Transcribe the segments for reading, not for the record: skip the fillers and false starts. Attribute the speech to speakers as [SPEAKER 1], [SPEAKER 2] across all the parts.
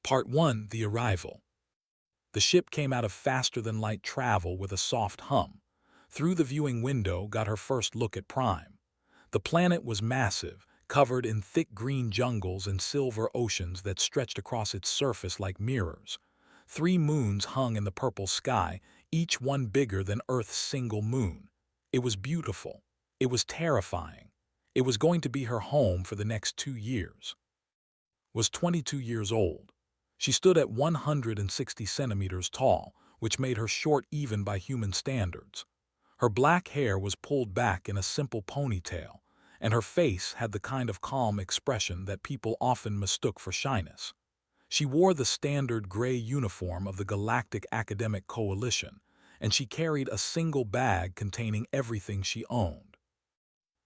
[SPEAKER 1] Part 1: The Arrival. The ship came out of faster-than-light travel with a soft hum. Through the viewing window got her first look at Prime. The planet was massive, covered in thick green jungles and silver oceans that stretched across its surface like mirrors. 3 moons hung in the purple sky, each one bigger than Earth's single moon. It was beautiful. It was terrifying. It was going to be her home for the next 2 years. Was 22 years old. She stood at 160 centimeters tall, which made her short even by human standards. Her black hair was pulled back in a simple ponytail, and her face had the kind of calm expression that people often mistook for shyness. She wore the standard gray uniform of the Galactic Academic Coalition, and she carried a single bag containing everything she owned.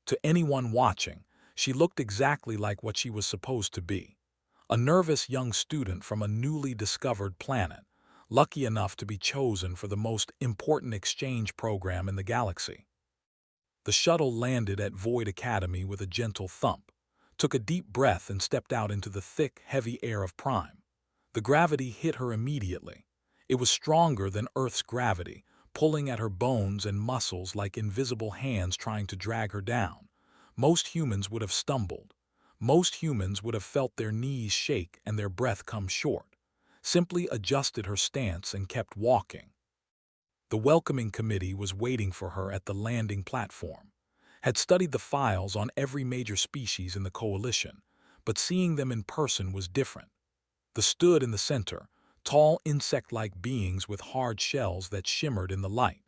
[SPEAKER 1] To anyone watching, she looked exactly like what she was supposed to be. A nervous young student from a newly discovered planet, lucky enough to be chosen for the most important exchange program in the galaxy. The shuttle landed at Void Academy with a gentle thump, took a deep breath and stepped out into the thick, heavy air of Prime. The gravity hit her immediately. It was stronger than Earth's gravity, pulling at her bones and muscles like invisible hands trying to drag her down. Most humans would have stumbled. Most humans would have felt their knees shake and their breath come short, simply adjusted her stance and kept walking. The welcoming committee was waiting for her at the landing platform, had studied the files on every major species in the coalition, but seeing them in person was different. They stood in the center, tall insect-like beings with hard shells that shimmered in the light.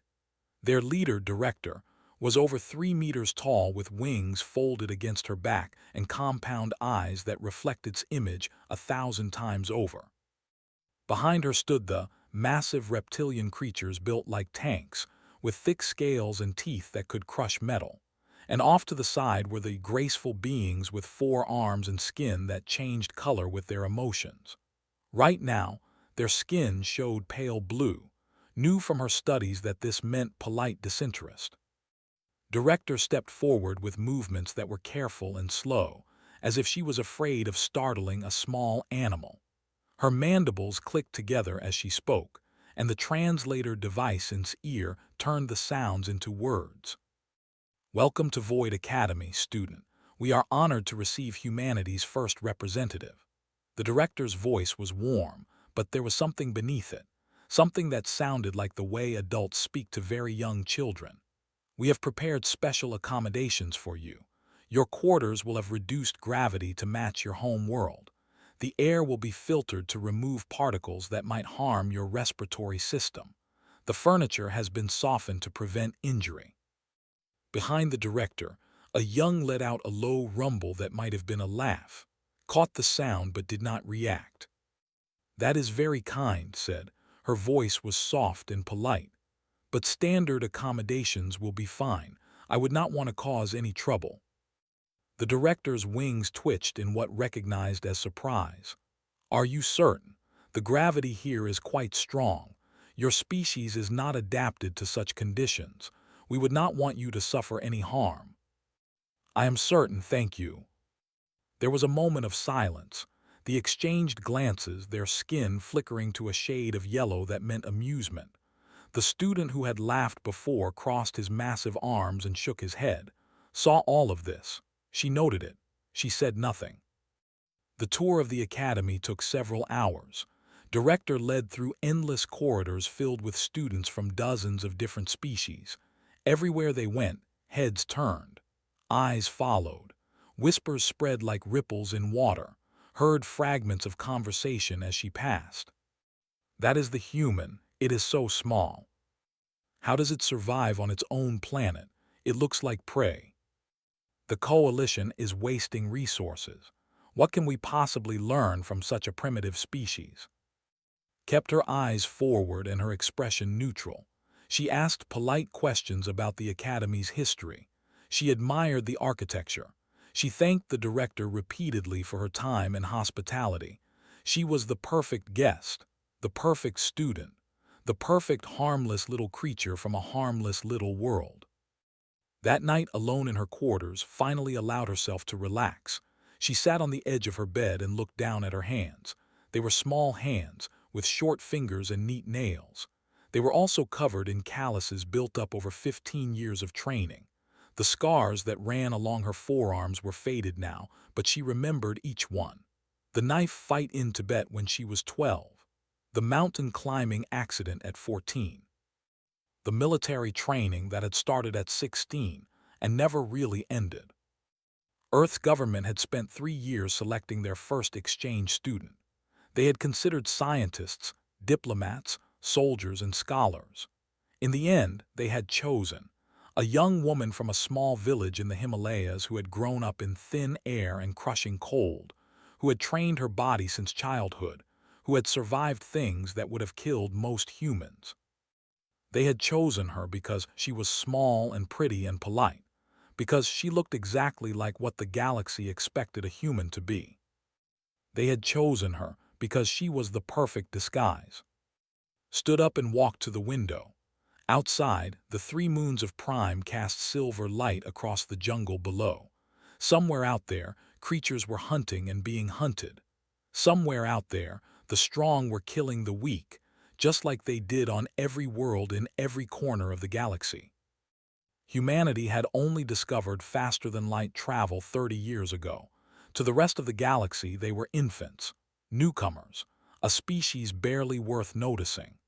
[SPEAKER 1] Their leader, director, was over 3 meters tall with wings folded against her back and compound eyes that reflect its image 1,000 times over. Behind her stood the massive reptilian creatures built like tanks, with thick scales and teeth that could crush metal. And off to the side were the graceful beings with 4 arms and skin that changed color with their emotions. Right now, their skin showed pale blue, knew from her studies that this meant polite disinterest. Director stepped forward with movements that were careful and slow, as if she was afraid of startling a small animal. Her mandibles clicked together as she spoke, and the translator device in its ear turned the sounds into words. Welcome to Void Academy, student. We are honored to receive humanity's first representative. The director's voice was warm, but there was something beneath it, something that sounded like the way adults speak to very young children. We have prepared special accommodations for you. Your quarters will have reduced gravity to match your home world. The air will be filtered to remove particles that might harm your respiratory system. The furniture has been softened to prevent injury. Behind the director, a young let out a low rumble that might have been a laugh, caught the sound but did not react. That is very kind, said. Her voice was soft and polite. But standard accommodations will be fine. I would not want to cause any trouble. The director's wings twitched in what recognized as surprise. Are you certain? The gravity here is quite strong. Your species is not adapted to such conditions. We would not want you to suffer any harm. I am certain, thank you. There was a moment of silence. They exchanged glances, their skin flickering to a shade of yellow that meant amusement. The student who had laughed before crossed his massive arms and shook his head. Saw all of this. She noted it. She said nothing. The tour of the academy took several hours. Director led through endless corridors filled with students from dozens of different species. Everywhere they went, heads turned. Eyes followed. Whispers spread like ripples in water. Heard fragments of conversation as she passed. That is the human. It is so small. How does it survive on its own planet? It looks like prey. The coalition is wasting resources. What can we possibly learn from such a primitive species? Kept her eyes forward and her expression neutral. She asked polite questions about the academy's history. She admired the architecture. She thanked the director repeatedly for her time and hospitality. She was the perfect guest, the perfect student, the perfect harmless little creature from a harmless little world. That night, alone in her quarters, finally allowed herself to relax. She sat on the edge of her bed and looked down at her hands. They were small hands, with short fingers and neat nails. They were also covered in calluses built up over 15 years of training. The scars that ran along her forearms were faded now, but she remembered each one. The knife fight in Tibet when she was 12. The mountain climbing accident at 14. The military training that had started at 16 and never really ended. Earth's government had spent 3 years selecting their first exchange student. They had considered scientists, diplomats, soldiers, and scholars. In the end, they had chosen a young woman from a small village in the Himalayas who had grown up in thin air and crushing cold, who had trained her body since childhood, who had survived things that would have killed most humans. They had chosen her because she was small and pretty and polite, because she looked exactly like what the galaxy expected a human to be. They had chosen her because she was the perfect disguise. Stood up and walked to the window. Outside, the 3 moons of Prime cast silver light across the jungle below. Somewhere out there, creatures were hunting and being hunted. Somewhere out there, the strong were killing the weak, just like they did on every world in every corner of the galaxy. Humanity had only discovered faster-than-light travel 30 years ago. To the rest of the galaxy, they were infants, newcomers, a species barely worth noticing.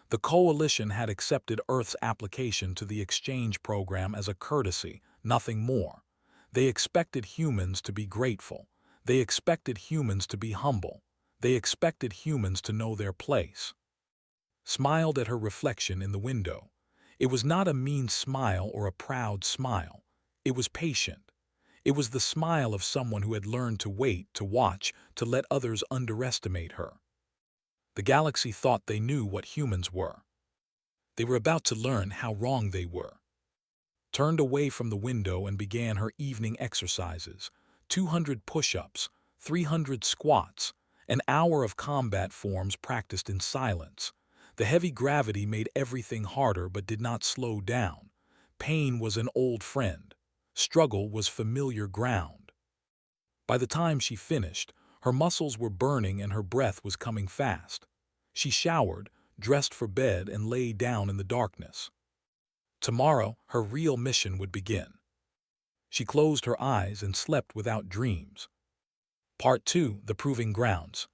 [SPEAKER 1] The Coalition had accepted Earth's application to the exchange program as a courtesy, nothing more. They expected humans to be grateful. They expected humans to be humble. They expected humans to know their place. Smiled at her reflection in the window. It was not a mean smile or a proud smile. It was patient. It was the smile of someone who had learned to wait, to watch, to let others underestimate her. The galaxy thought they knew what humans were. They were about to learn how wrong they were. Turned away from the window and began her evening exercises. 200 push-ups, 300 squats, an hour of combat forms practiced in silence. The heavy gravity made everything harder but did not slow down. Pain was an old friend. Struggle was familiar ground. By the time she finished, her muscles were burning and her breath was coming fast. She showered, dressed for bed, and lay down in the darkness. Tomorrow, her real mission would begin. She closed her eyes and slept without dreams. Part 2: The Proving Grounds.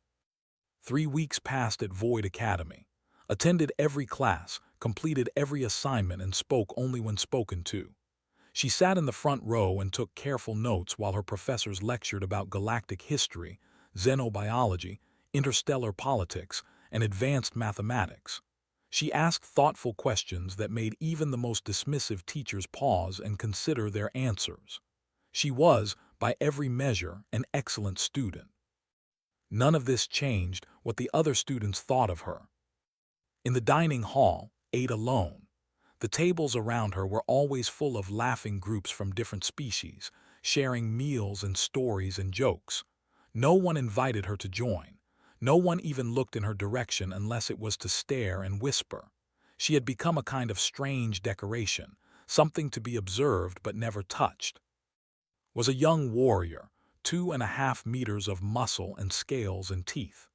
[SPEAKER 1] 3 weeks passed at Void Academy. Attended every class, completed every assignment, and spoke only when spoken to. She sat in the front row and took careful notes while her professors lectured about galactic history, xenobiology, interstellar politics, and advanced mathematics. She asked thoughtful questions that made even the most dismissive teachers pause and consider their answers. She was, by every measure, an excellent student. None of this changed what the other students thought of her. In the dining hall, ate alone. The tables around her were always full of laughing groups from different species, sharing meals and stories and jokes. No one invited her to join. No one even looked in her direction unless it was to stare and whisper. She had become a kind of strange decoration, something to be observed but never touched. Was a young warrior, 2.5 meters of muscle and scales and teeth.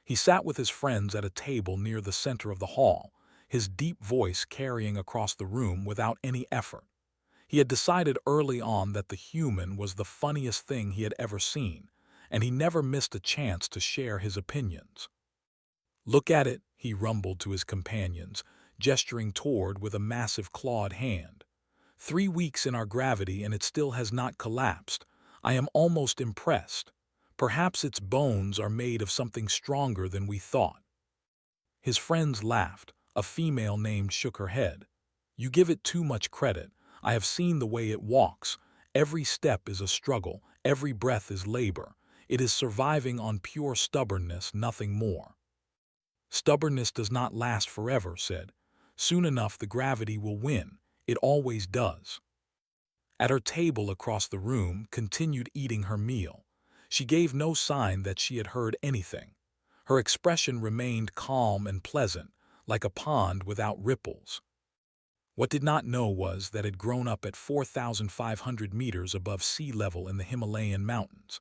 [SPEAKER 1] He sat with his friends at a table near the center of the hall, his deep voice carrying across the room without any effort. He had decided early on that the human was the funniest thing he had ever seen, and he never missed a chance to share his opinions. "Look at it," he rumbled to his companions, gesturing toward with a massive clawed hand. 3 weeks in our gravity and it still has not collapsed. I am almost impressed. Perhaps its bones are made of something stronger than we thought. His friends laughed. A female named shook her head. "You give it too much credit. I have seen the way it walks. Every step is a struggle. Every breath is labor. It is surviving on pure stubbornness, nothing more." "Stubbornness does not last forever," said. "Soon enough the gravity will win. It always does." At her table across the room, continued eating her meal. She gave no sign that she had heard anything. Her expression remained calm and pleasant, like a pond without ripples. What did not know was that it had grown up at 4,500 meters above sea level in the Himalayan mountains.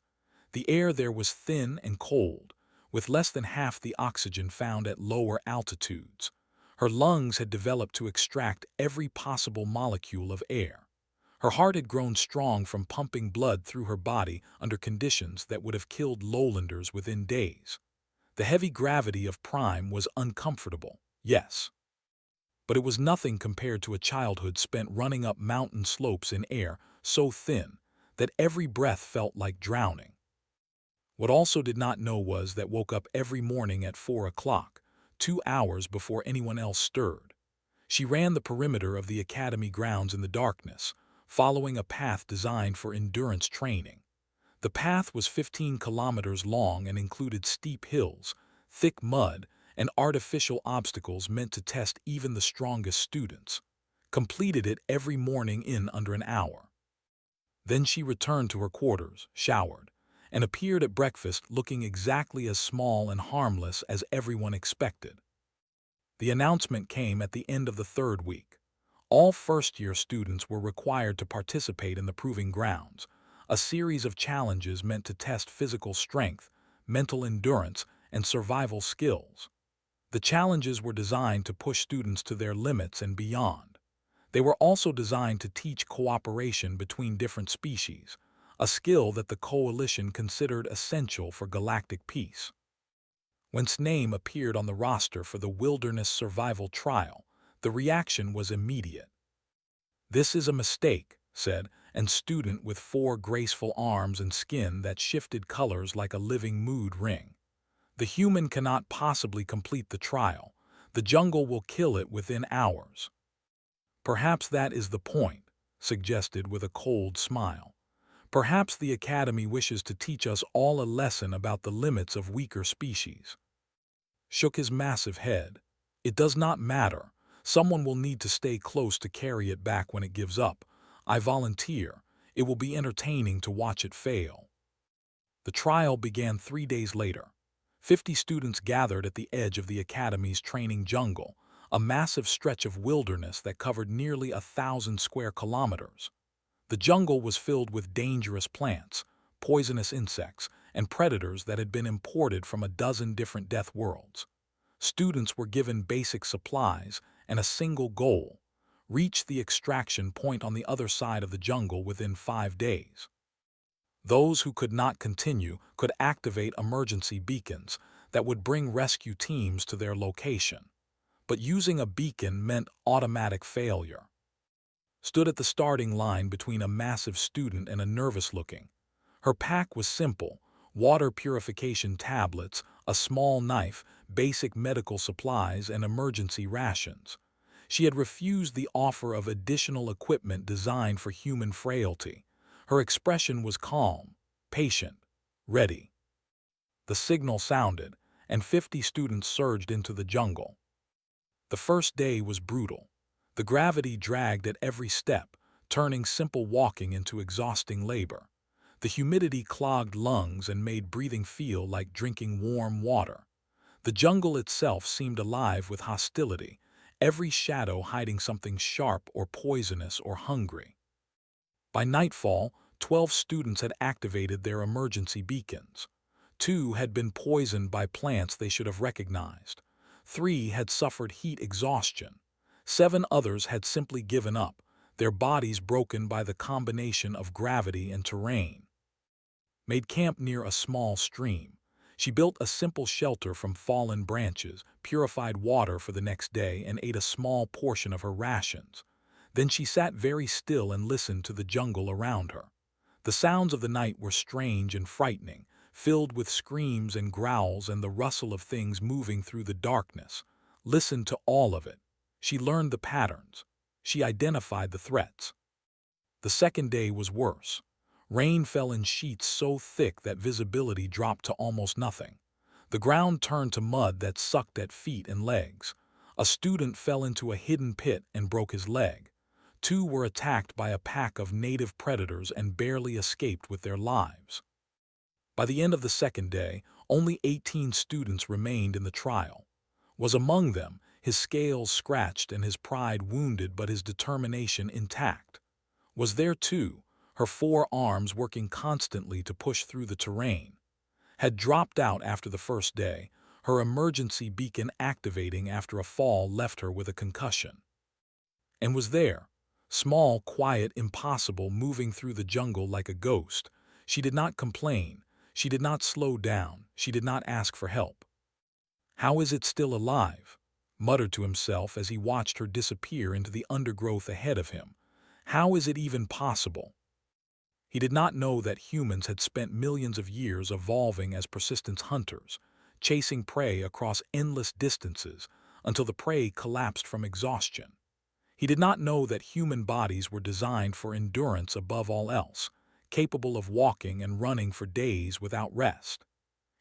[SPEAKER 1] The air there was thin and cold. with less than half the oxygen found at lower altitudes. Her lungs had developed to extract every possible molecule of air. Her heart had grown strong from pumping blood through her body under conditions that would have killed lowlanders within days. The heavy gravity of Prime was uncomfortable, yes, but it was nothing compared to a childhood spent running up mountain slopes in air so thin that every breath felt like drowning. What also did not know was that woke up every morning at 4 o'clock, 2 hours before anyone else stirred. She ran the perimeter of the academy grounds in the darkness, following a path designed for endurance training. The path was 15 kilometers long and included steep hills, thick mud, and artificial obstacles meant to test even the strongest students. Completed it every morning in under an hour. Then she returned to her quarters, showered, and appeared at breakfast looking exactly as small and harmless as everyone expected. The announcement came at the end of the third week. All first-year students were required to participate in the proving grounds, a series of challenges meant to test physical strength, mental endurance, and survival skills. The challenges were designed to push students to their limits and beyond. They were also designed to teach cooperation between different species, a skill that the Coalition considered essential for galactic peace. When name appeared on the roster for the Wilderness Survival Trial, the reaction was immediate. "This is a mistake," said an student with 4 graceful arms and skin that shifted colors like a living mood ring. "The human cannot possibly complete the trial. The jungle will kill it within hours." "Perhaps that is the point," suggested with a cold smile. "Perhaps the Academy wishes to teach us all a lesson about the limits of weaker species." Shook his massive head. "It does not matter. Someone will need to stay close to carry it back when it gives up. I volunteer. It will be entertaining to watch it fail." The trial began 3 days later. 50 students gathered at the edge of the Academy's training jungle, a massive stretch of wilderness that covered nearly 1,000 square kilometers. The jungle was filled with dangerous plants, poisonous insects, and predators that had been imported from a dozen different death worlds. Students were given basic supplies and a single goal: reach the extraction point on the other side of the jungle within 5 days. Those who could not continue could activate emergency beacons that would bring rescue teams to their location. But using a beacon meant automatic failure. Stood at the starting line between a massive student and a nervous-looking. Her pack was simple: water purification tablets, a small knife, basic medical supplies, and emergency rations. She had refused the offer of additional equipment designed for human frailty. Her expression was calm, patient, ready. The signal sounded, and 50 students surged into the jungle. The first day was brutal. The gravity dragged at every step, turning simple walking into exhausting labor. The humidity clogged lungs and made breathing feel like drinking warm water. The jungle itself seemed alive with hostility, every shadow hiding something sharp or poisonous or hungry. By nightfall, 12 students had activated their emergency beacons. 2 had been poisoned by plants they should have recognized. 3 had suffered heat exhaustion. 7 others had simply given up, their bodies broken by the combination of gravity and terrain. Made camp near a small stream. She built a simple shelter from fallen branches, purified water for the next day, and ate a small portion of her rations. Then she sat very still and listened to the jungle around her. The sounds of the night were strange and frightening, filled with screams and growls and the rustle of things moving through the darkness. Listened to all of it. She learned the patterns. She identified the threats. The second day was worse. Rain fell in sheets so thick that visibility dropped to almost nothing. The ground turned to mud that sucked at feet and legs. A student fell into a hidden pit and broke his leg. 2 were attacked by a pack of native predators and barely escaped with their lives. By the end of the second day, only 18 students remained in the trial. Was among them, his scales scratched and his pride wounded but his determination intact. Was there too, her 4 arms working constantly to push through the terrain. had dropped out after the first day, her emergency beacon activating after a fall left her with a concussion. And was there, small, quiet, impossible, moving through the jungle like a ghost. She did not complain, she did not slow down, she did not ask for help. "How is it still alive?" muttered to himself as he watched her disappear into the undergrowth ahead of him. How is it even possible? He did not know that humans had spent millions of years evolving as persistent hunters, chasing prey across endless distances until the prey collapsed from exhaustion. He did not know that human bodies were designed for endurance above all else, capable of walking and running for days without rest.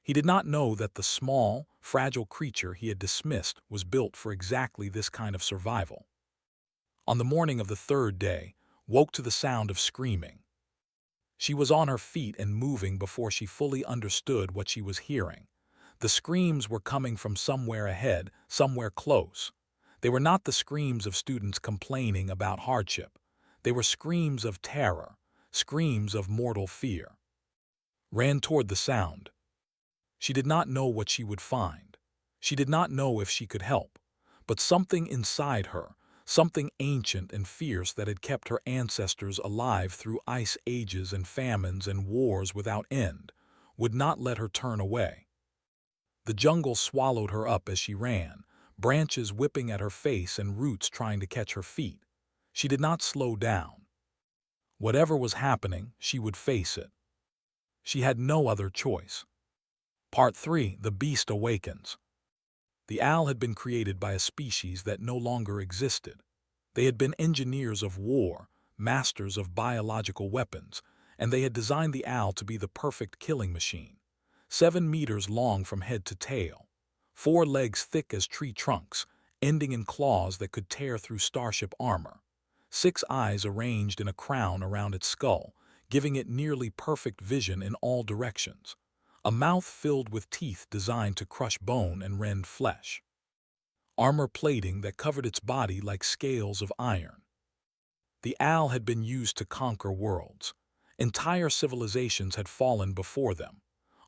[SPEAKER 1] He did not know that the small, fragile creature he had dismissed was built for exactly this kind of survival. On the morning of the third day, woke to the sound of screaming. She was on her feet and moving before she fully understood what she was hearing. The screams were coming from somewhere ahead, somewhere close. They were not the screams of students complaining about hardship. They were screams of terror, screams of mortal fear. Ran toward the sound. She did not know what she would find. She did not know if she could help. But something inside her, something ancient and fierce that had kept her ancestors alive through ice ages and famines and wars without end, would not let her turn away. The jungle swallowed her up as she ran, branches whipping at her face and roots trying to catch her feet. She did not slow down. Whatever was happening, she would face it. She had no other choice. Part 3: The Beast Awakens. The owl had been created by a species that no longer existed. They had been engineers of war, masters of biological weapons, and they had designed the owl to be the perfect killing machine. 7 meters long from head to tail, 4 legs thick as tree trunks, ending in claws that could tear through starship armor, 6 eyes arranged in a crown around its skull, giving it nearly perfect vision in all directions. A mouth filled with teeth designed to crush bone and rend flesh. Armor plating that covered its body like scales of iron. The owl had been used to conquer worlds. Entire civilizations had fallen before them.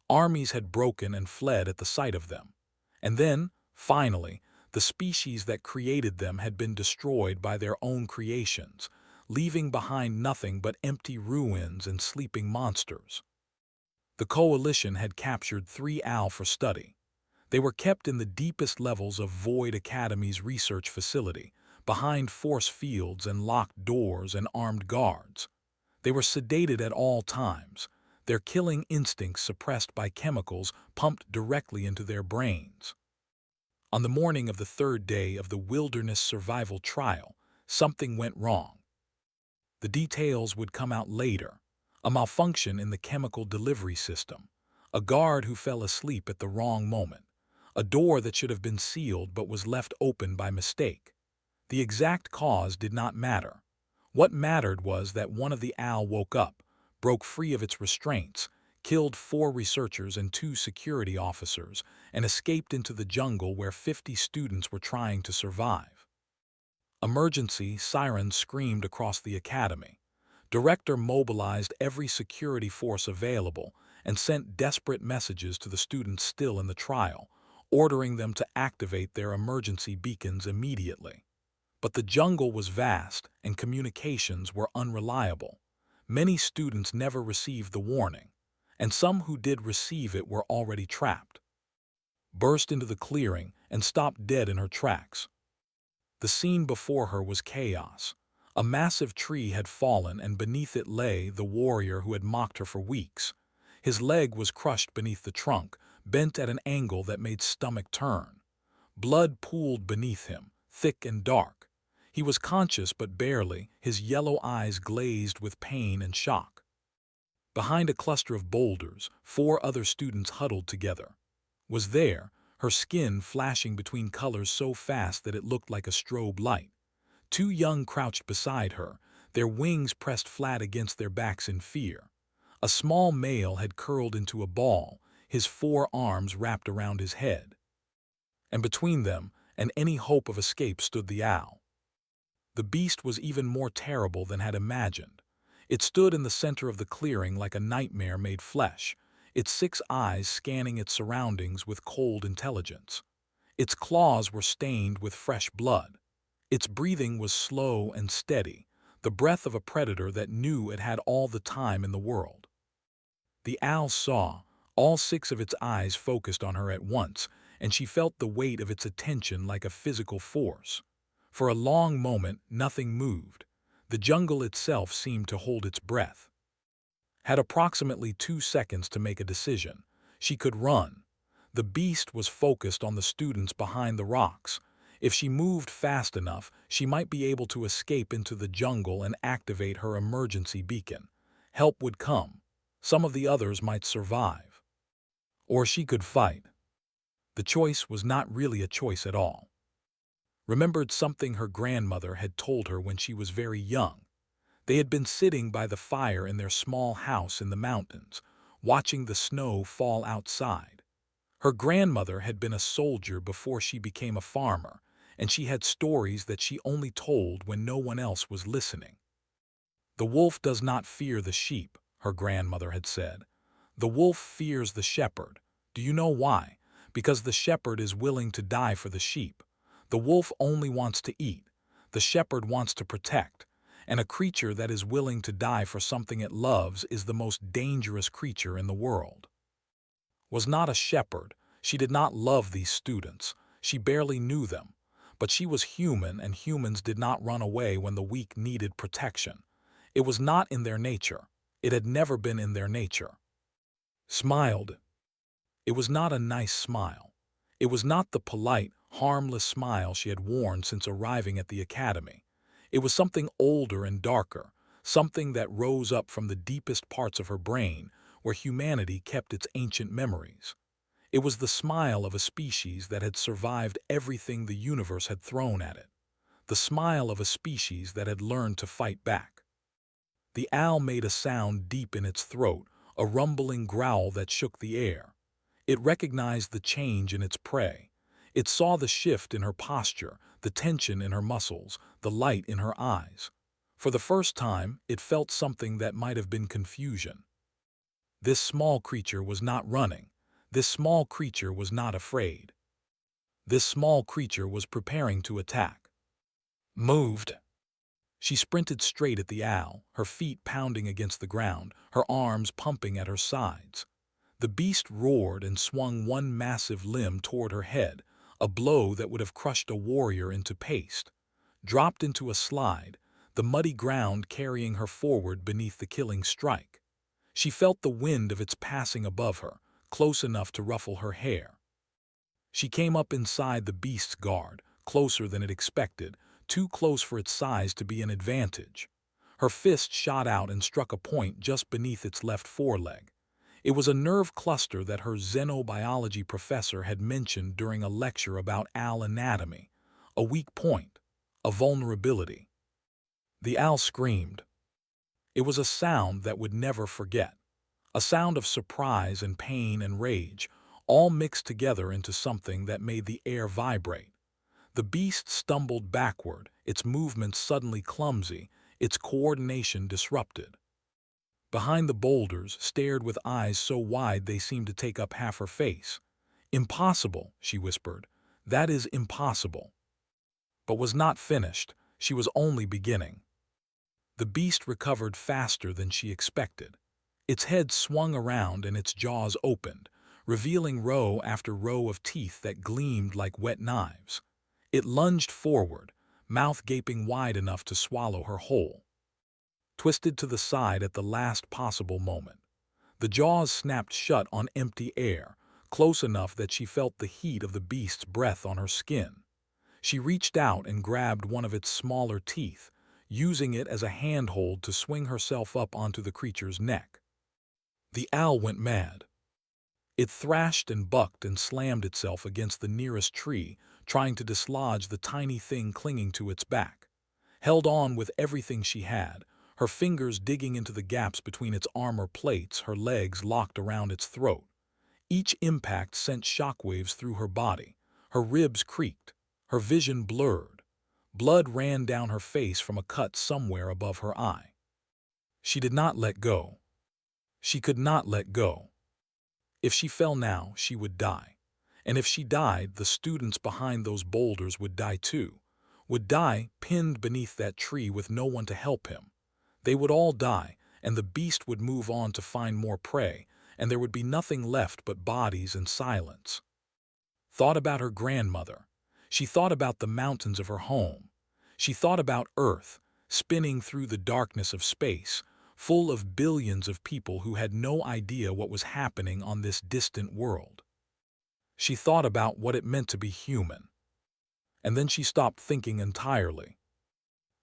[SPEAKER 1] Armies had broken and fled at the sight of them. And then, finally, the species that created them had been destroyed by their own creations, leaving behind nothing but empty ruins and sleeping monsters. The Coalition had captured 3 owl for study. They were kept in the deepest levels of Void Academy's research facility, behind force fields and locked doors and armed guards. They were sedated at all times, their killing instincts suppressed by chemicals pumped directly into their brains. On the morning of the 3rd day of the wilderness survival trial, something went wrong. The details would come out later. A malfunction in the chemical delivery system, a guard who fell asleep at the wrong moment, a door that should have been sealed but was left open by mistake. The exact cause did not matter. What mattered was that one of the owl woke up, broke free of its restraints, killed 4 researchers and 2 security officers, and escaped into the jungle where 50 students were trying to survive. Emergency sirens screamed across the academy. Director mobilized every security force available and sent desperate messages to the students still in the trial, ordering them to activate their emergency beacons immediately. But the jungle was vast and communications were unreliable. Many students never received the warning, and some who did receive it were already trapped. Burst into the clearing and stopped dead in her tracks. The scene before her was chaos. A massive tree had fallen and beneath it lay the warrior who had mocked her for weeks. His leg was crushed beneath the trunk, bent at an angle that made stomach turn. Blood pooled beneath him, thick and dark. He was conscious but barely, his yellow eyes glazed with pain and shock. Behind a cluster of boulders, 4 other students huddled together. Was there, her skin flashing between colors so fast that it looked like a strobe light. 2 young crouched beside her, their wings pressed flat against their backs in fear. A small male had curled into a ball, his 4 arms wrapped around his head. And between them and any hope of escape stood the owl. The beast was even more terrible than had imagined. It stood in the center of the clearing like a nightmare made flesh, its 6 eyes scanning its surroundings with cold intelligence. Its claws were stained with fresh blood. Its breathing was slow and steady, the breath of a predator that knew it had all the time in the world. The owl saw, all 6 of its eyes focused on her at once, and she felt the weight of its attention like a physical force. For a long moment, nothing moved. The jungle itself seemed to hold its breath. Had approximately 2 seconds to make a decision. She could run. The beast was focused on the students behind the rocks. If she moved fast enough, she might be able to escape into the jungle and activate her emergency beacon. Help would come. Some of the others might survive. Or she could fight. The choice was not really a choice at all. Remembered something her grandmother had told her when she was very young. They had been sitting by the fire in their small house in the mountains, watching the snow fall outside. Her grandmother had been a soldier before she became a farmer, and she had stories that she only told when no one else was listening. "The wolf does not fear the sheep," her grandmother had said. "The wolf fears the shepherd. Do you know why? Because the shepherd is willing to die for the sheep. The wolf only wants to eat. The shepherd wants to protect. And a creature that is willing to die for something it loves is the most dangerous creature in the world." Was not a shepherd. She did not love these students. She barely knew them. But she was human, and humans did not run away when the weak needed protection. It was not in their nature. It had never been in their nature. Smiled. It was not a nice smile. It was not the polite, harmless smile she had worn since arriving at the academy. It was something older and darker, something that rose up from the deepest parts of her brain, where humanity kept its ancient memories. It was the smile of a species that had survived everything the universe had thrown at it. The smile of a species that had learned to fight back. The owl made a sound deep in its throat, a rumbling growl that shook the air. It recognized the change in its prey. It saw the shift in her posture, the tension in her muscles, the light in her eyes. For the first time, it felt something that might have been confusion. This small creature was not running. This small creature was not afraid. This small creature was preparing to attack. Moved. She sprinted straight at the owl, her feet pounding against the ground, her arms pumping at her sides. The beast roared and swung one massive limb toward her head, a blow that would have crushed a warrior into paste. Dropped into a slide, the muddy ground carrying her forward beneath the killing strike. She felt the wind of its passing above her, close enough to ruffle her hair. She came up inside the beast's guard, closer than it expected, too close for its size to be an advantage. Her fist shot out and struck a point just beneath its left foreleg. It was a nerve cluster that her xenobiology professor had mentioned during a lecture about owl anatomy. A weak point, a vulnerability. The owl screamed. It was a sound that would never forget. A sound of surprise and pain and rage, all mixed together into something that made the air vibrate. The beast stumbled backward, its movements suddenly clumsy, its coordination disrupted. Behind the boulders, stared with eyes so wide they seemed to take up half her face. "Impossible," she whispered. "That is impossible." But was not finished. She was only beginning. The beast recovered faster than she expected. Its head swung around and its jaws opened, revealing row after row of teeth that gleamed like wet knives. It lunged forward, mouth gaping wide enough to swallow her whole. Twisted to the side at the last possible moment. The jaws snapped shut on empty air, close enough that she felt the heat of the beast's breath on her skin. She reached out and grabbed one of its smaller teeth, using it as a handhold to swing herself up onto the creature's neck. The owl went mad. It thrashed and bucked and slammed itself against the nearest tree, trying to dislodge the tiny thing clinging to its back. Held on with everything she had, her fingers digging into the gaps between its armor plates, her legs locked around its throat. Each impact sent shockwaves through her body. Her ribs creaked, her vision blurred. Blood ran down her face from a cut somewhere above her eye. She did not let go. She could not let go. If she fell now, she would die. And if she died, the students behind those boulders would die too, would die pinned beneath that tree with no one to help him. They would all die, and the beast would move on to find more prey, and there would be nothing left but bodies and silence. Thought about her grandmother. She thought about the mountains of her home. She thought about Earth, spinning through the darkness of space, full of billions of people who had no idea what was happening on this distant world. She thought about what it meant to be human. And then she stopped thinking entirely.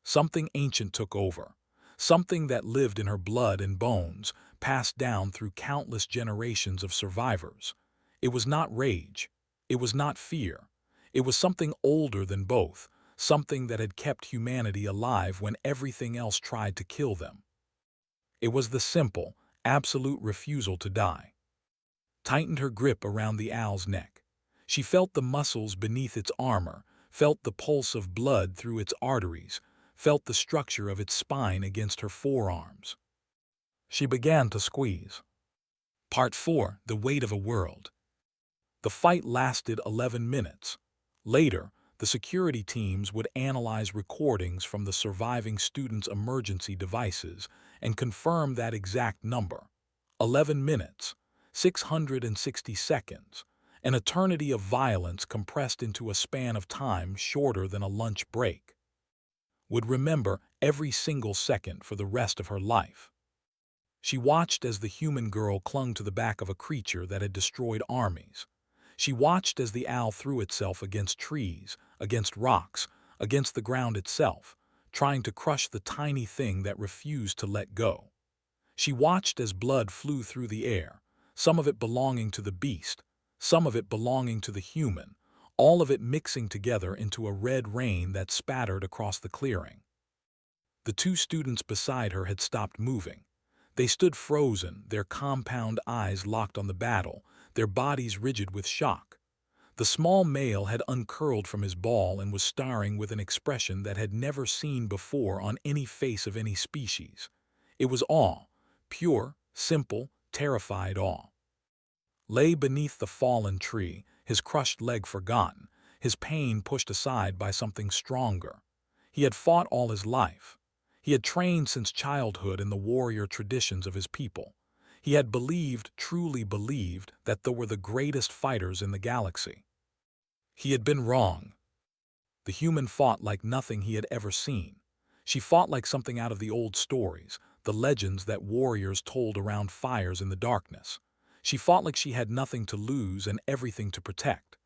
[SPEAKER 1] Something ancient took over, something that lived in her blood and bones, passed down through countless generations of survivors. It was not rage. It was not fear. It was something older than both, something that had kept humanity alive when everything else tried to kill them. It was the simple, absolute refusal to die. Tightened her grip around the owl's neck. She felt the muscles beneath its armor, felt the pulse of blood through its arteries, felt the structure of its spine against her forearms. She began to squeeze. Part 4: The Weight of a World. The fight lasted 11 minutes. Later, the security teams would analyze recordings from the surviving students' emergency devices and confirm that exact number. 11 minutes, 660 seconds, an eternity of violence compressed into a span of time shorter than a lunch break. Would remember every single second for the rest of her life. She watched as the human girl clung to the back of a creature that had destroyed armies. She watched as the owl threw itself against trees, against rocks, against the ground itself, trying to crush the tiny thing that refused to let go. She watched as blood flew through the air, some of it belonging to the beast, some of it belonging to the human, all of it mixing together into a red rain that spattered across the clearing. The two students beside her had stopped moving. They stood frozen, their compound eyes locked on the battle, their bodies rigid with shock. The small male had uncurled from his ball and was staring with an expression that had never seen before on any face of any species. It was awe, pure, simple, terrified awe. Lay beneath the fallen tree, his crushed leg forgotten, his pain pushed aside by something stronger. He had fought all his life. He had trained since childhood in the warrior traditions of his people. He had believed, truly believed, that they were the greatest fighters in the galaxy. He had been wrong. The human fought like nothing he had ever seen. She fought like something out of the old stories, the legends that warriors told around fires in the darkness. She fought like she had nothing to lose and everything to protect.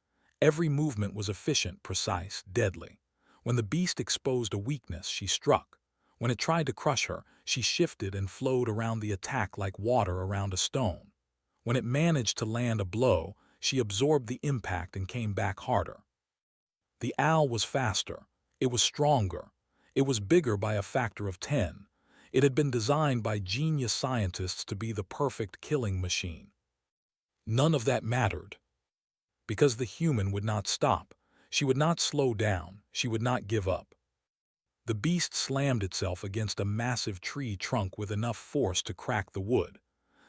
[SPEAKER 1] Every movement was efficient, precise, deadly. When the beast exposed a weakness, she struck. When it tried to crush her, she shifted and flowed around the attack like water around a stone. When it managed to land a blow, she absorbed the impact and came back harder. The owl was faster. It was stronger. It was bigger by a factor of 10. It had been designed by genius scientists to be the perfect killing machine. None of that mattered. Because the human would not stop. She would not slow down. She would not give up. The beast slammed itself against a massive tree trunk with enough force to crack the wood.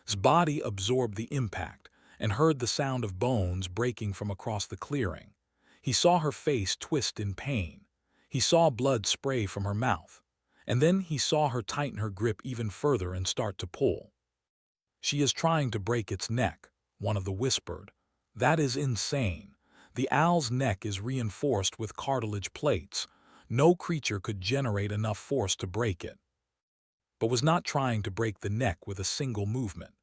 [SPEAKER 1] His body absorbed the impact and heard the sound of bones breaking from across the clearing. He saw her face twist in pain. He saw blood spray from her mouth. And then he saw her tighten her grip even further and start to pull. "She is trying to break its neck," one of them whispered. "That is insane. The owl's neck is reinforced with cartilage plates. No creature could generate enough force to break it." But was not trying to break the neck with a single movement.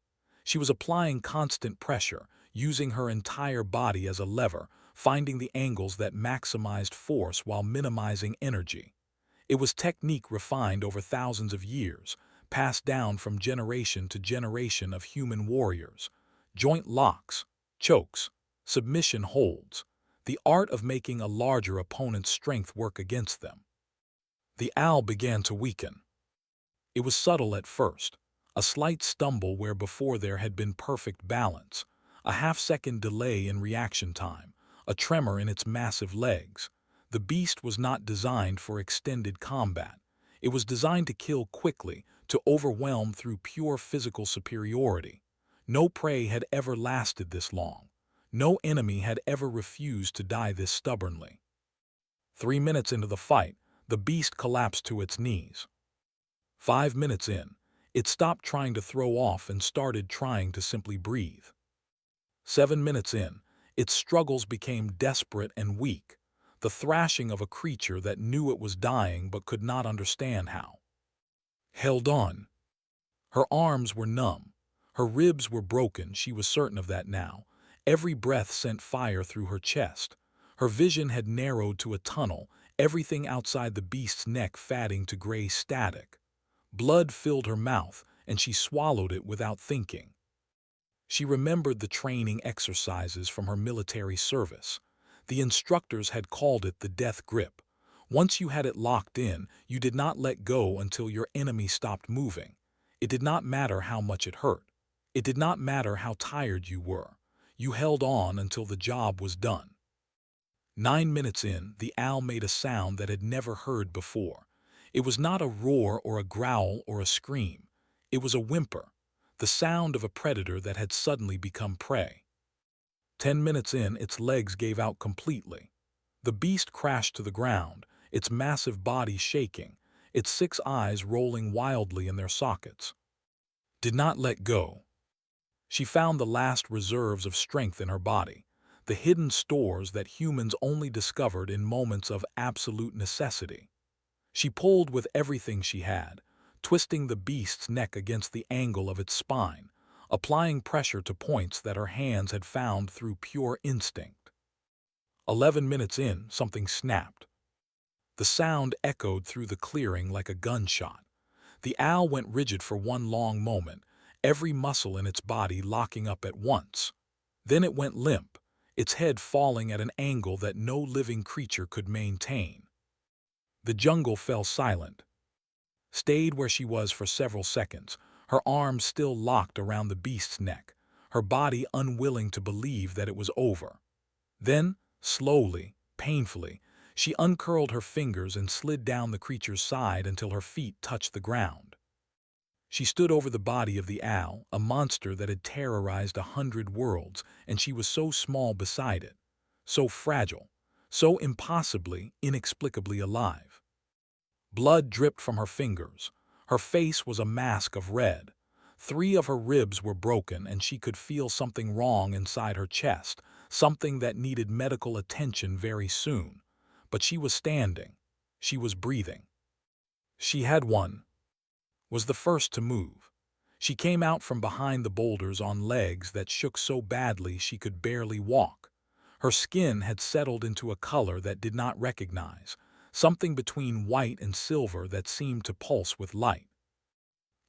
[SPEAKER 1] She was applying constant pressure, using her entire body as a lever, finding the angles that maximized force while minimizing energy. It was technique refined over thousands of years, passed down from generation to generation of human warriors. Joint locks, chokes, submission holds, the art of making a larger opponent's strength work against them. The owl began to weaken. It was subtle at first, a slight stumble where before there had been perfect balance, a half-second delay in reaction time, a tremor in its massive legs. The beast was not designed for extended combat. It was designed to kill quickly, to overwhelm through pure physical superiority. No prey had ever lasted this long. No enemy had ever refused to die this stubbornly. 3 minutes into the fight, the beast collapsed to its knees. 5 minutes in, it stopped trying to throw off and started trying to simply breathe. 7 minutes in, its struggles became desperate and weak, the thrashing of a creature that knew it was dying but could not understand how. Held on. Her arms were numb. Her ribs were broken, she was certain of that now. Every breath sent fire through her chest. Her vision had narrowed to a tunnel, everything outside the beast's neck fading to gray static. Blood filled her mouth, and she swallowed it without thinking. She remembered the training exercises from her military service. The instructors had called it the death grip. Once you had it locked in, you did not let go until your enemy stopped moving. It did not matter how much it hurt. It did not matter how tired you were. You held on until the job was done. 9 minutes in, the owl made a sound that had never heard before. It was not a roar or a growl or a scream. It was a whimper, the sound of a predator that had suddenly become prey. 10 minutes in, its legs gave out completely. The beast crashed to the ground, its massive body shaking, its 6 eyes rolling wildly in their sockets. Did not let go. She found the last reserves of strength in her body, the hidden stores that humans only discovered in moments of absolute necessity. She pulled with everything she had, twisting the beast's neck against the angle of its spine, applying pressure to points that her hands had found through pure instinct. 11 minutes in, something snapped. The sound echoed through the clearing like a gunshot. The owl went rigid for one long moment, every muscle in its body locking up at once. Then it went limp, its head falling at an angle that no living creature could maintain. The jungle fell silent. Stayed where she was for several seconds, her arms still locked around the beast's neck, her body unwilling to believe that it was over. Then, slowly, painfully, she uncurled her fingers and slid down the creature's side until her feet touched the ground. She stood over the body of the owl, a monster that had terrorized 100 worlds, and she was so small beside it, so fragile, so impossibly, inexplicably alive. Blood dripped from her fingers. Her face was a mask of red. 3 of her ribs were broken, and she could feel something wrong inside her chest, something that needed medical attention very soon. But she was standing. She was breathing. She had won. Was the first to move. She came out from behind the boulders on legs that shook so badly she could barely walk. Her skin had settled into a color that did not recognize, something between white and silver that seemed to pulse with light.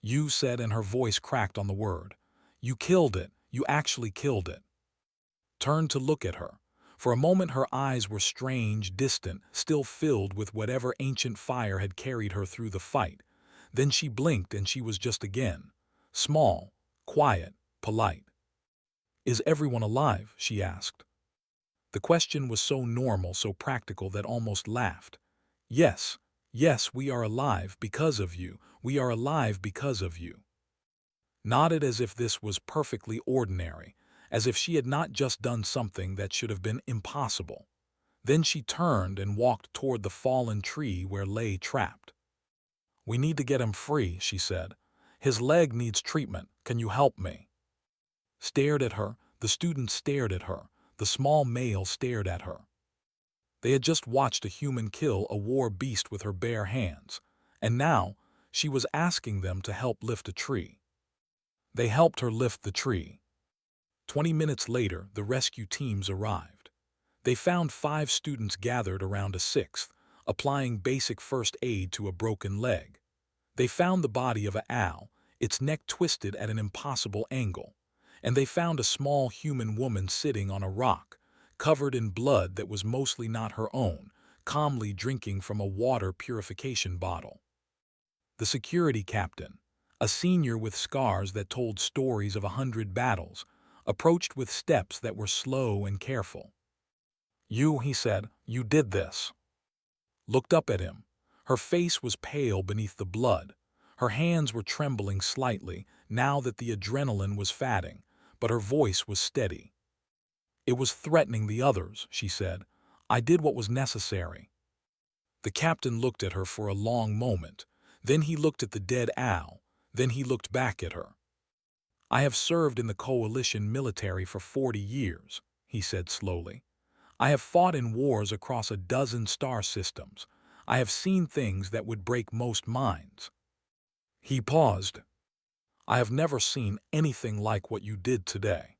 [SPEAKER 1] "You said," and her voice cracked on the word. "You killed it. You actually killed it." Turned to look at her. For a moment her eyes were strange, distant, still filled with whatever ancient fire had carried her through the fight. Then she blinked and she was just again. Small, quiet, polite. "Is everyone alive?" she asked. The question was so normal, so practical that almost laughed. "Yes, yes, we are alive because of you. We are alive because of you." Nodded as if this was perfectly ordinary, as if she had not just done something that should have been impossible. Then she turned and walked toward the fallen tree where lay trapped. "We need to get him free," she said. "His leg needs treatment. Can you help me?" Stared at her, the student stared at her, the small male stared at her. They had just watched a human kill a war beast with her bare hands, and now she was asking them to help lift a tree. They helped her lift the tree. 20 minutes later, the rescue teams arrived. They found 5 students gathered around a 6th, applying basic first aid to a broken leg. They found the body of an owl, its neck twisted at an impossible angle, and they found a small human woman sitting on a rock, covered in blood that was mostly not her own, calmly drinking from a water purification bottle. The security captain, a senior with scars that told stories of 100 battles, approached with steps that were slow and careful. "You," he said, "you did this." Looked up at him. Her face was pale beneath the blood. Her hands were trembling slightly, now that the adrenaline was fading, but her voice was steady. "It was threatening the others," she said. "I did what was necessary." The captain looked at her for a long moment. Then he looked at the dead owl. Then he looked back at her. "I have served in the coalition military for 40 years, he said slowly. "I have fought in wars across a dozen star systems. I have seen things that would break most minds." He paused. "I have never seen anything like what you did today."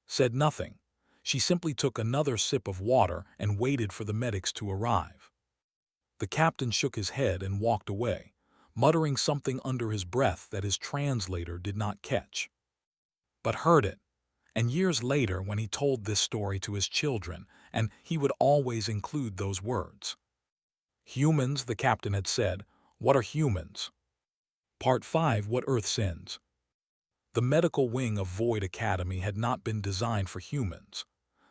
[SPEAKER 1] Said nothing. She simply took another sip of water and waited for the medics to arrive. The captain shook his head and walked away, muttering something under his breath that his translator did not catch, but heard it. And years later, when he told this story to his children, and he would always include those words. "Humans," the captain had said. "What are humans?" Part 5, What Earth Sends. The medical wing of Void Academy had not been designed for humans.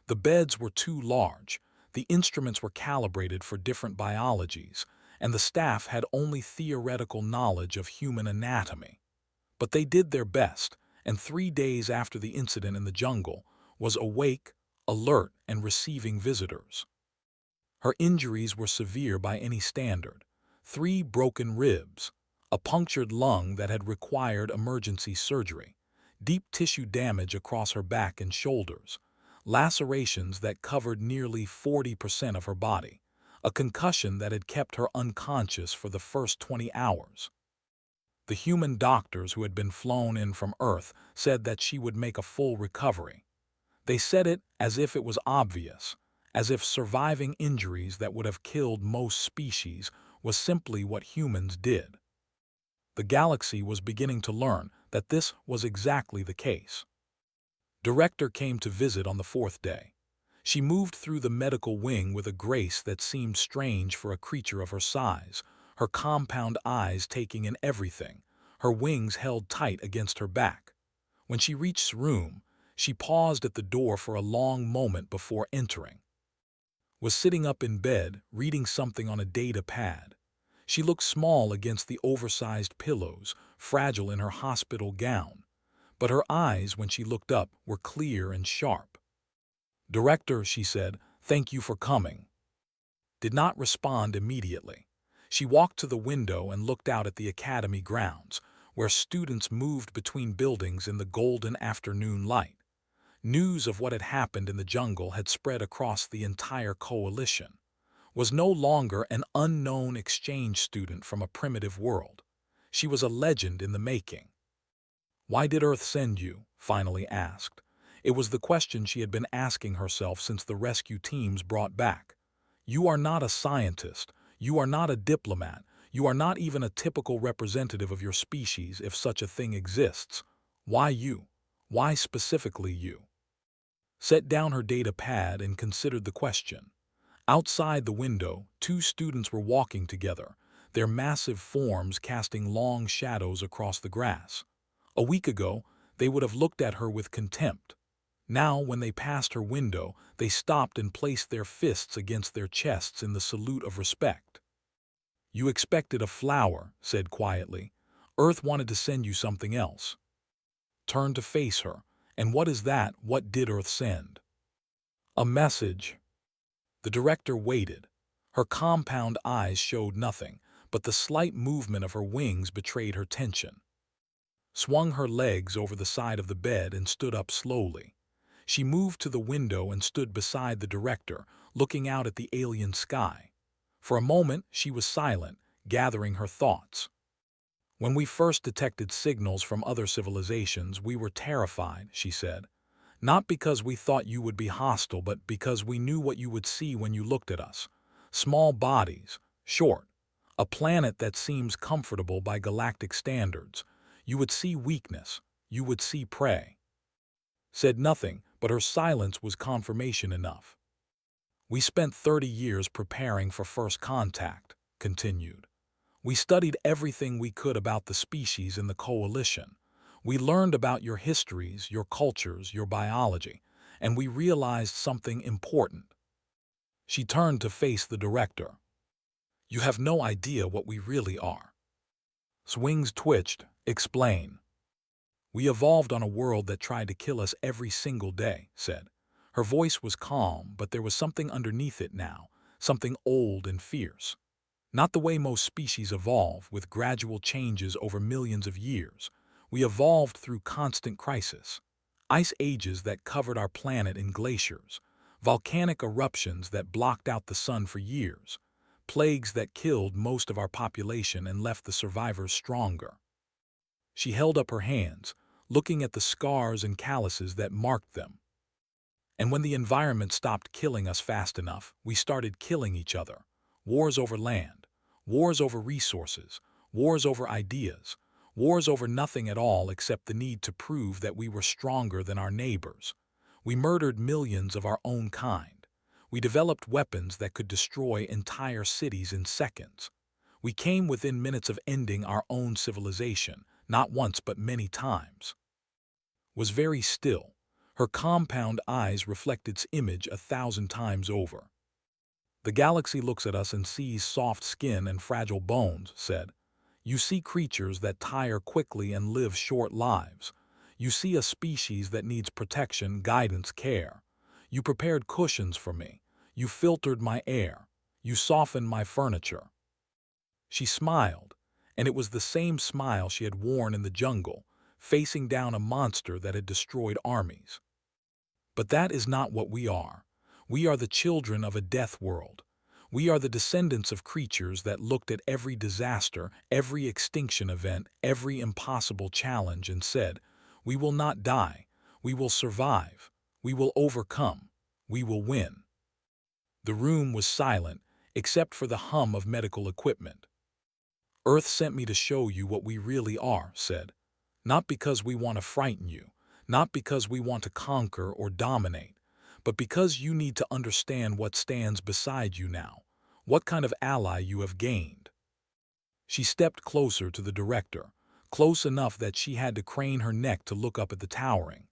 [SPEAKER 1] The beds were too large, the instruments were calibrated for different biologies, and the staff had only theoretical knowledge of human anatomy. But they did their best, and 3 days after the incident in the jungle, was awake, alert, and receiving visitors. Her injuries were severe by any standard. 3 broken ribs, a punctured lung that had required emergency surgery, deep tissue damage across her back and shoulders, lacerations that covered nearly 40% of her body, a concussion that had kept her unconscious for the first 20 hours. The human doctors who had been flown in from Earth said that she would make a full recovery. They said it as if it was obvious, as if surviving injuries that would have killed most species was simply what humans did. The galaxy was beginning to learn that this was exactly the case. Director came to visit on the 4th day. She moved through the medical wing with a grace that seemed strange for a creature of her size, her compound eyes taking in everything, her wings held tight against her back. When she reached the room, she paused at the door for a long moment before entering. Was sitting up in bed, reading something on a data pad. She looked small against the oversized pillows, fragile in her hospital gown. But her eyes, when she looked up, were clear and sharp. "Director," she said, "thank you for coming." Did not respond immediately. She walked to the window and looked out at the academy grounds, where students moved between buildings in the golden afternoon light. News of what had happened in the jungle had spread across the entire coalition. Was no longer an unknown exchange student from a primitive world. She was a legend in the making. "Why did Earth send you?" finally asked. It was the question she had been asking herself since the rescue teams brought back. "You are not a scientist. You are not a diplomat. You are not even a typical representative of your species, if such a thing exists. Why you? Why specifically you?" Set down her data pad and considered the question. Outside the window, 2 students were walking together, their massive forms casting long shadows across the grass. A week ago, they would have looked at her with contempt. Now, when they passed her window, they stopped and placed their fists against their chests in the salute of respect. "You expected a flower," said quietly. "Earth wanted to send you something else." Turned to face her. "And what is that? What did Earth send?" "A message." The director waited. Her compound eyes showed nothing, but the slight movement of her wings betrayed her tension. Swung her legs over the side of the bed and stood up slowly. She moved to the window and stood beside the director, looking out at the alien sky. For a moment, she was silent, gathering her thoughts. "When we first detected signals from other civilizations, we were terrified," she said. "Not because we thought you would be hostile, but because we knew what you would see when you looked at us. Small bodies, short, a planet that seems comfortable by galactic standards. You would see weakness. You would see prey." Said nothing, but her silence was confirmation enough. "We spent 30 years preparing for first contact," continued. "We studied everything we could about the species in the coalition. We learned about your histories, your cultures, your biology, and we realized something important." She turned to face the director. "You have no idea what we really are." Wings twitched. "Explain." We evolved on a world that tried to kill us every single day, said. Her voice was calm, but there was something underneath it now, something old and fierce. Not the way most species evolve, with gradual changes over millions of years. We evolved through constant crisis. Ice ages that covered our planet in glaciers, volcanic eruptions that blocked out the sun for years, plagues that killed most of our population and left the survivors stronger. She held up her hands, looking at the scars and calluses that marked them. And when the environment stopped killing us fast enough, we started killing each other. Wars over land, wars over resources, wars over ideas, wars over nothing at all except the need to prove that we were stronger than our neighbors. We murdered millions of our own kind. We developed weapons that could destroy entire cities in seconds. We came within minutes of ending our own civilization, not once but many times. Was very still. Her compound eyes reflected its image 1,000 times over. The galaxy looks at us and sees soft skin and fragile bones, said. You see creatures that tire quickly and live short lives. You see a species that needs protection, guidance, care. You prepared cushions for me. You filtered my air. You softened my furniture. She smiled, and it was the same smile she had worn in the jungle, facing down a monster that had destroyed armies. But that is not what we are. We are the children of a death world. We are the descendants of creatures that looked at every disaster, every extinction event, every impossible challenge and said, we will not die, we will survive, we will overcome, we will win. The room was silent, except for the hum of medical equipment. Earth sent me to show you what we really are, said. Not because we want to frighten you, not because we want to conquer or dominate, but because you need to understand what stands beside you now, what kind of ally you have gained. She stepped closer to the director, close enough that she had to crane her neck to look up at the towering.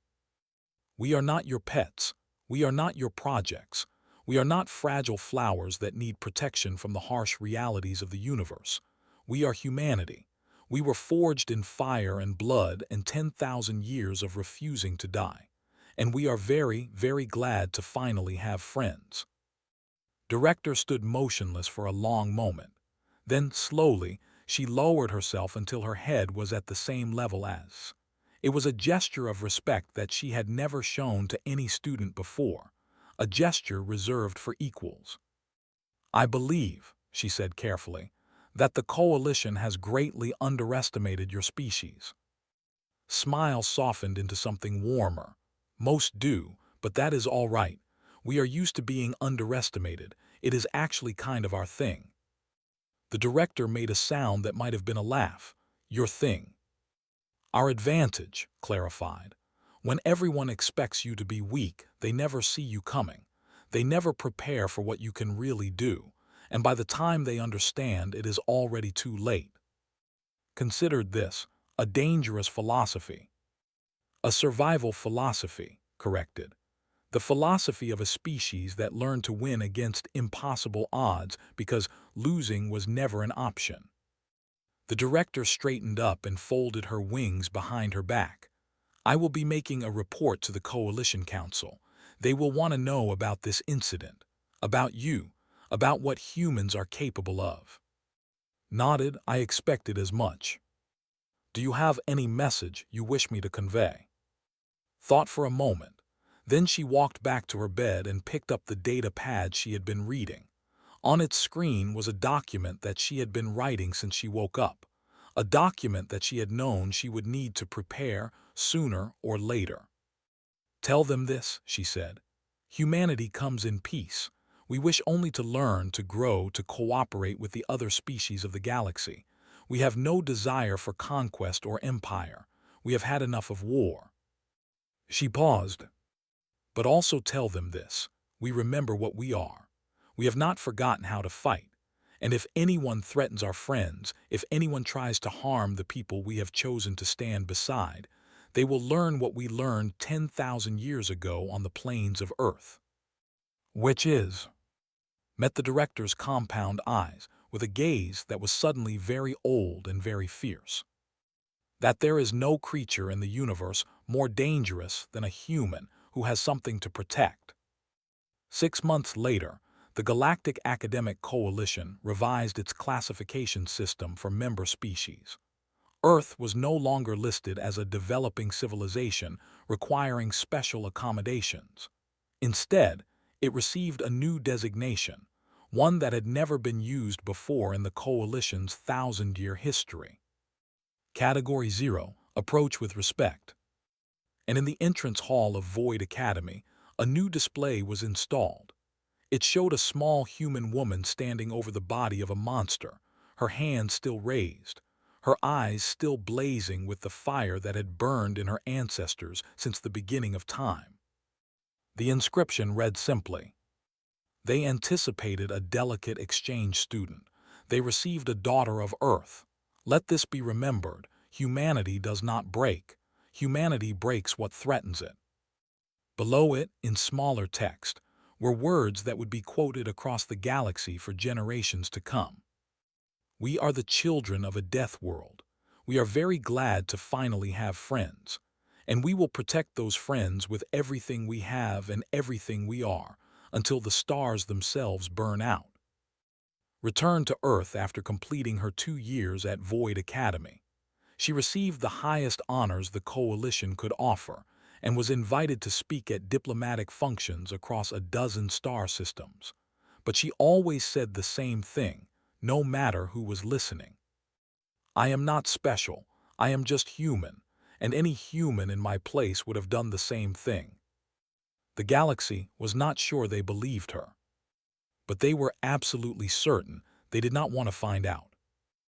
[SPEAKER 1] We are not your pets. We are not your projects. We are not fragile flowers that need protection from the harsh realities of the universe. We are humanity. We were forged in fire and blood and 10,000 years of refusing to die. And we are very, very glad to finally have friends. Director stood motionless for a long moment. Then, slowly, she lowered herself until her head was at the same level as. It was a gesture of respect that she had never shown to any student before, a gesture reserved for equals. I believe, she said carefully, that the coalition has greatly underestimated your species. Smile softened into something warmer. Most do, but that is all right. We are used to being underestimated. It is actually kind of our thing. The director made a sound that might have been a laugh. Your thing. Our advantage, clarified. When everyone expects you to be weak, they never see you coming. They never prepare for what you can really do, and by the time they understand, it is already too late. Considered this, a dangerous philosophy. A survival philosophy, corrected. The philosophy of a species that learned to win against impossible odds because losing was never an option. The director straightened up and folded her wings behind her back. I will be making a report to the Coalition Council. They will want to know about this incident, about you, about what humans are capable of. Nodded, I expected as much. Do you have any message you wish me to convey? Thought for a moment. Then she walked back to her bed and picked up the data pad she had been reading. On its screen was a document that she had been writing since she woke up, a document that she had known she would need to prepare sooner or later. Tell them this, she said. Humanity comes in peace. We wish only to learn, to grow, to cooperate with the other species of the galaxy. We have no desire for conquest or empire. We have had enough of war. She paused. But also tell them this. We remember what we are. We have not forgotten how to fight. And if anyone threatens our friends, if anyone tries to harm the people we have chosen to stand beside, they will learn what we learned 10,000 years ago on the plains of Earth. Which is? Met the director's compound eyes with a gaze that was suddenly very old and very fierce. that there is no creature in the universe more dangerous than a human who has something to protect. 6 months later, the Galactic Academic Coalition revised its classification system for member species. Earth was no longer listed as a developing civilization requiring special accommodations. Instead, it received a new designation, one that had never been used before in the Coalition's 1,000-year history. Category 0, Approach with Respect. And in the entrance hall of Void Academy, a new display was installed. It showed a small human woman standing over the body of a monster, her hands still raised, her eyes still blazing with the fire that had burned in her ancestors since the beginning of time. The inscription read simply, "They anticipated a delicate exchange student. They received a daughter of Earth. Let this be remembered. Humanity does not break. Humanity breaks what threatens it." Below it, in smaller text, were words that would be quoted across the galaxy for generations to come. "We are the children of a death world. We are very glad to finally have friends. And we will protect those friends with everything we have and everything we are, until the stars themselves burn out." Returned to Earth after completing her 2 years at Void Academy. She received the highest honors the Coalition could offer and was invited to speak at diplomatic functions across a dozen star systems. But she always said the same thing, no matter who was listening. "I am not special. I am just human, and any human in my place would have done the same thing." The galaxy was not sure they believed her, but they were absolutely certain they did not want to find out.